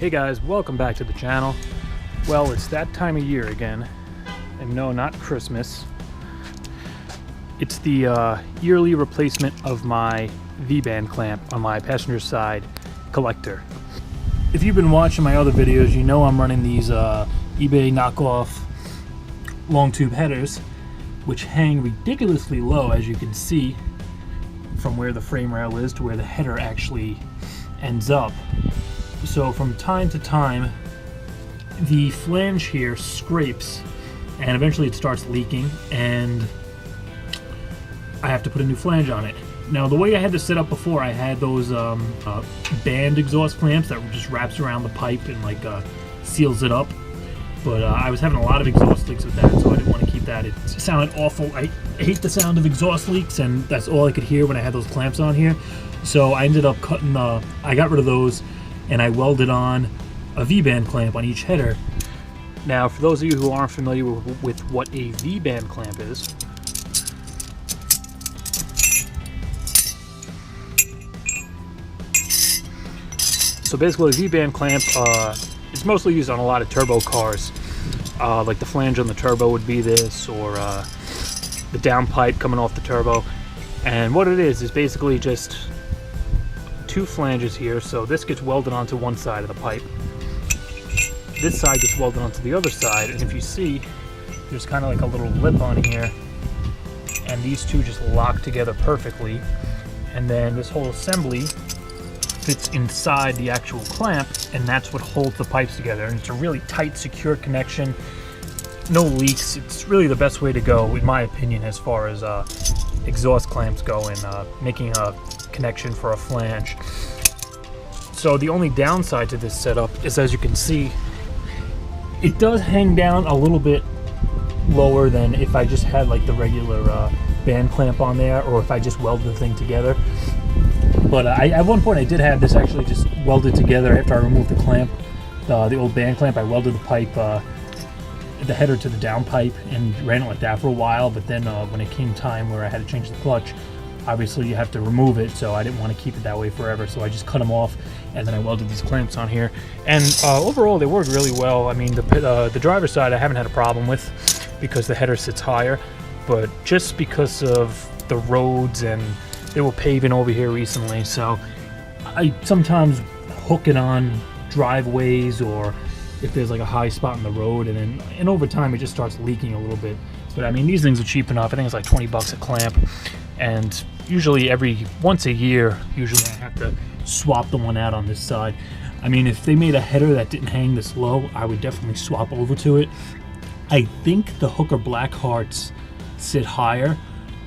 Hey guys, welcome back to the channel. Well, it's that time of year again, and no, not Christmas. It's the yearly replacement of my V-band clamp on my passenger side collector. If you've been watching my other videos, you know I'm running these eBay knockoff long tube headers, which hang ridiculously low, as you can see, from where the frame rail is to where the header actually ends up. So from time to time, the flange here scrapes and eventually it starts leaking, and I have to put a new flange on it. Now, the way I had this set up before, I had those band exhaust clamps that just wraps around the pipe and like seals it up. But I was having a lot of exhaust leaks with that, so I didn't want to keep that. It sounded awful. I hate the sound of exhaust leaks, and that's all I could hear when I had those clamps on here. So I ended up cutting I got rid of those, and I welded on a V-band clamp on each header. Now, for those of you who aren't familiar with what a V-band clamp is, so basically a V-band clamp is mostly used on a lot of turbo cars. Like the flange on the turbo would be this, or the downpipe coming off the turbo. And what it is basically just two flanges here. So this gets welded onto one side of the pipe. This side gets welded onto the other side, and if you see, there's kind of like a little lip on here, and these two just lock together perfectly. And then this whole assembly fits inside the actual clamp, and that's what holds the pipes together. And it's a really tight, secure connection. No leaks. It's really the best way to go, in my opinion, as far as exhaust clamps go in making a connection for a flange. So the only downside to this setup is, as you can see, it does hang down a little bit lower than if I just had like the regular band clamp on there, or if I just welded the thing together. But at one point I did have this actually just welded together after I removed the clamp, the old band clamp. I welded the pipe, the header to the downpipe, and ran it like that for a while. But then when it came time where I had to change the clutch, obviously you have to remove it, so I didn't want to keep it that way forever. So I just cut them off, and then I welded these clamps on here. And overall they worked really well. I mean, the driver's side I haven't had a problem with because the header sits higher, but just because of the roads, and they were paving over here recently, so I sometimes hook it on driveways, or if there's like a high spot in the road, and over time it just starts leaking a little bit. But I mean, these things are cheap enough. I think it's like 20 bucks a clamp, and usually once a year, usually I have to swap the one out on this side. I mean, if they made a header that didn't hang this low, I would definitely swap over to it. I think the Hooker Black Hearts sit higher,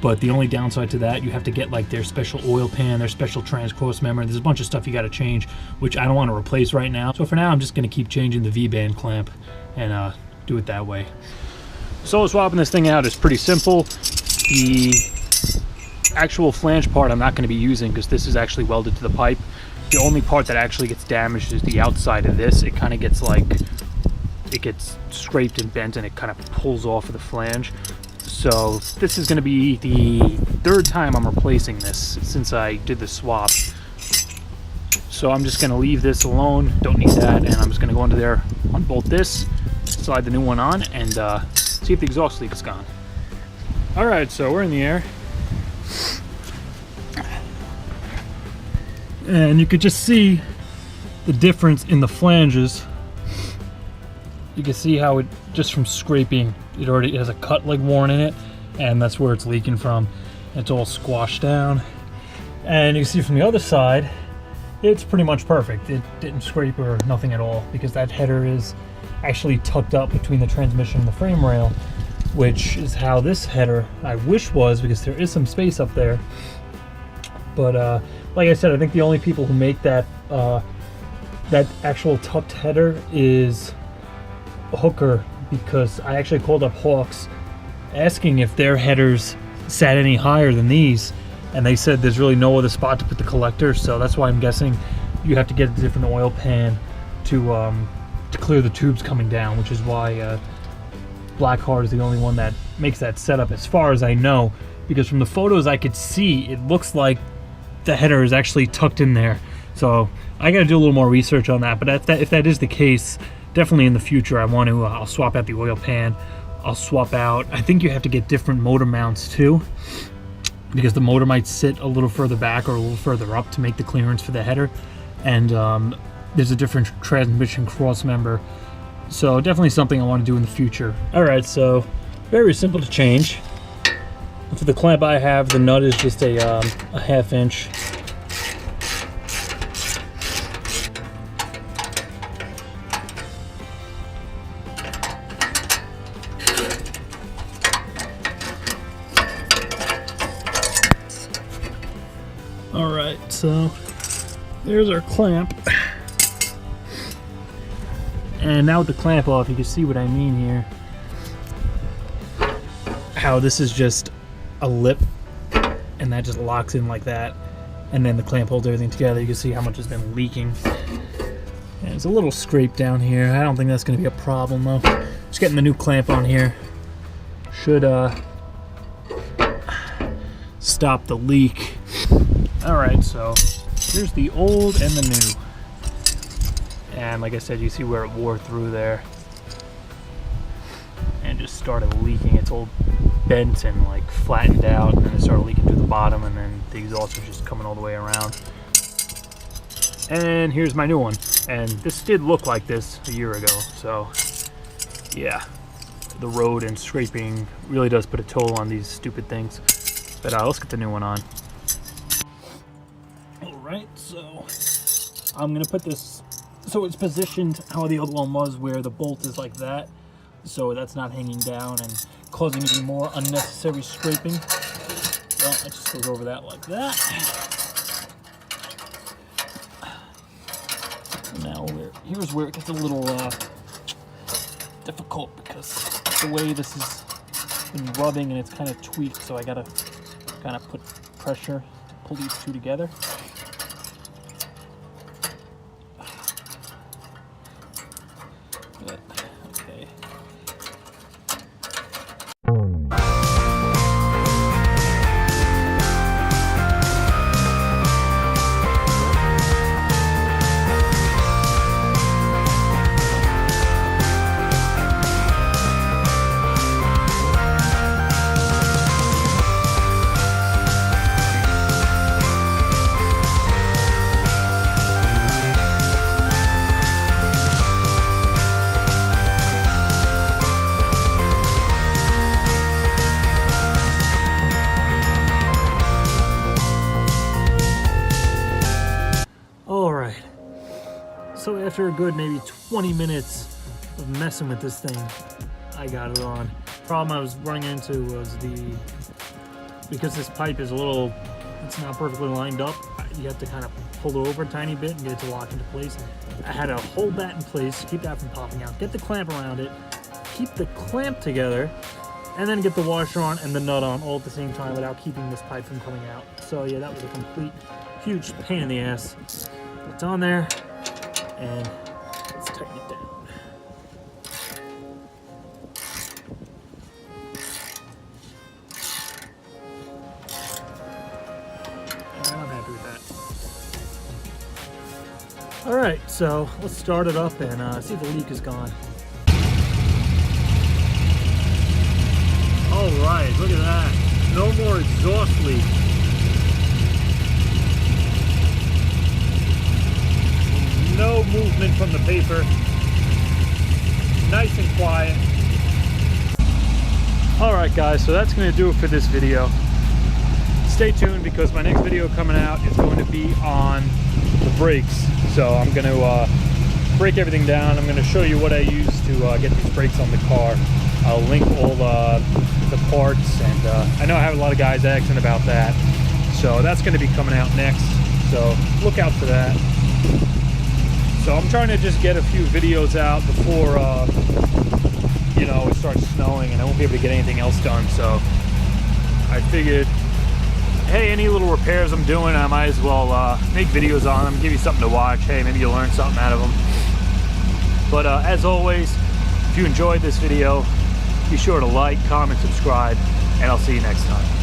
but the only downside to that, you have to get like their special oil pan, their special trans-cross member. There's a bunch of stuff you got to change, which I don't want to replace right now. So for now, I'm just going to keep changing the V-band clamp and do it that way. So swapping this thing out is pretty simple. The actual flange part I'm not going to be using because this is actually welded to the pipe. The only part that actually gets damaged is the outside of this. It kind of gets like, it gets scraped and bent, and it kind of pulls off of the flange. So this is going to be the third time I'm replacing this since I did the swap. So I'm just going to leave this alone, don't need that, and I'm just going to go under there, unbolt this, slide the new one on, and see if the exhaust leak is gone. Alright, so we're in the air. And you could just see the difference in the flanges. You can see how it, just from scraping, it already has a cut like worn in it, and that's where it's leaking from. It's all squashed down. And you can see from the other side, it's pretty much perfect. It didn't scrape or nothing at all, because that header is actually tucked up between the transmission and the frame rail, which is how this header I wish was, because there is some space up there. But like I said, I think the only people who make that that actual tucked header is Hooker, because I actually called up Hawks asking if their headers sat any higher than these, and they said there's really no other spot to put the collector. So that's why I'm guessing you have to get a different oil pan to clear the tubes coming down, which is why Blackheart is the only one that makes that setup, as far as I know, because from the photos I could see, it looks like the header is actually tucked in there. So I got to do a little more research on that. But if that is the case, definitely in the future, I want to. I'll swap out the oil pan. I'll swap out. I think you have to get different motor mounts too, because the motor might sit a little further back or a little further up to make the clearance for the header, and there's a different transmission cross member. So definitely something I want to do in the future. All right, so very simple to change. For the clamp I have, the nut is just a 1/2 inch. All right, so there's our clamp. And now with the clamp off, you can see what I mean here. How this is just a lip, and that just locks in like that. And then the clamp holds everything together. You can see how much has been leaking. And it's a little scrape down here. I don't think that's gonna be a problem though. Just getting the new clamp on here should stop the leak. All right, so here's the old and the new. And like I said, you see where it wore through there and just started leaking. It's all bent and like flattened out, and then it started leaking through the bottom, and then the exhaust was just coming all the way around. And here's my new one. And this did look like this a year ago, so yeah, the road and scraping really does put a toll on these stupid things. But let's get the new one on. All right, so I'm gonna put this so it's positioned how the other one was, where the bolt is like that, so that's not hanging down and causing even more unnecessary scraping. Well, it just goes over that like that. Now here's where it gets a little difficult, because the way this has been rubbing and it's kind of tweaked, so I gotta kind of put pressure to pull these two together. Okay. So after a good maybe 20 minutes of messing with this thing, I got it on. Problem I was running into was because this pipe is it's not perfectly lined up, you have to kind of pull it over a tiny bit and get it to lock into place. I had to hold that in place, keep that from popping out, get the clamp around it, keep the clamp together, and then get the washer on and the nut on all at the same time without keeping this pipe from coming out. So yeah, that was a complete, huge pain in the ass. It's on there. And let's tighten it down. And I'm happy with that. All right, so let's start it up and see if the leak is gone. All right, look at that. No more exhaust leak. No movement from the paper. Nice and quiet. Alright guys, so that's going to do it for this video. Stay tuned, because my next video coming out is going to be on the brakes. So I'm going to break everything down. I'm going to show you what I use to get these brakes on the car. I'll link all the parts, and I know I have a lot of guys asking about that. So that's going to be coming out next. So look out for that. So I'm trying to just get a few videos out before, it starts snowing and I won't be able to get anything else done. So I figured, hey, any little repairs I'm doing, I might as well make videos on them, give you something to watch. Hey, maybe you'll learn something out of them. But as always, if you enjoyed this video, be sure to like, comment, subscribe, and I'll see you next time.